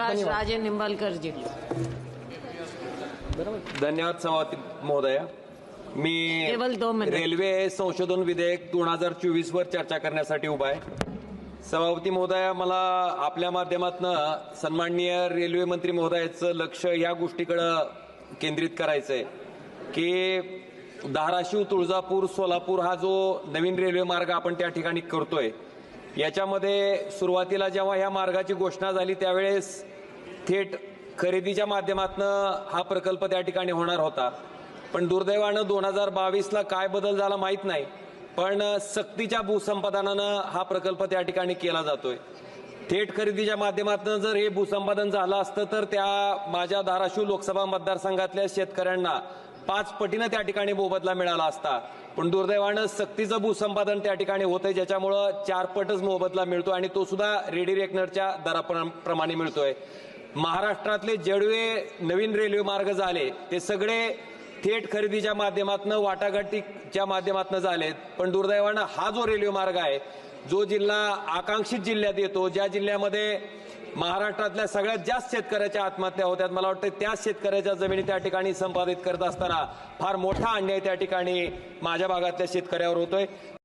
प्रकाश राजे निंबाळकरजी. धन्यवाद सभापती महोदया. मी केवळ 2 मिनिट. रेल्वे संशोधन विधेयक 2024 वर चर्चा करण्यासाठी उभा आहे. सभापती महोदया, मला आपल्या माध्यमातून सन्माननीय रेल्वे मंत्री महोदयाचं लक्ष या गोष्टीकडे केंद्रित करायचं आहे की धाराशिव, तुळजापूर, सोलापूर हा जो नवीन रेल्वे मार्ग आपण त्या ठिकाणी करतोय, याच्यामध्ये सुरुवातीला जेव्हा या मार्गाची घोषणा झाली त्यावेळेस थेट खरेदीच्या माध्यमातून हा प्रकल्प त्या ठिकाणी होणार होता. पण दुर्दैवानं 2022ला काय बदल झाला माहीत नाही, पण सक्तीच्या भूसंपादनानं हा प्रकल्प त्या ठिकाणी केला जातोय. थेट खरेदीच्या माध्यमातून जर हे भूसंपादन झालं असतं तर त्या माझ्या धाराशिव लोकसभा मतदारसंघातल्या शेतकऱ्यांना 5 पटीनं त्या ठिकाणी मोबदला मिळाला असता. पण दुर्दैवानं सक्तीचं भूसंपादन त्या ठिकाणी होतंय, ज्याच्यामुळं 4 पटच मोबदला मिळतो आणि तो सुद्धा रेडी रेकनरच्या दराप्रमाणे मिळतोय. महाराष्ट्रातले जेवढे नवीन रेल्वे मार्ग झाले ते सगळे थेट खरेदीच्या माध्यमातून, वाटाघाटीच्या माध्यमातून झालेत. पण दुर्दैवानं हा जो रेल्वे मार्ग आहे, जो जिल्हा आकांक्षित जिल्ह्यात येतो, ज्या जिल्ह्यामध्ये महाराष्ट्रातल्या सगळ्यात जास्त शेतकऱ्याच्या आत्महत्या होत्यात, मला वाटतं त्याच शेतकऱ्याच्या जमिनी त्या ठिकाणी संपादित करत असताना फार मोठा अन्याय त्या ठिकाणी माझ्या भागातल्या शेतकऱ्यावर होतोय.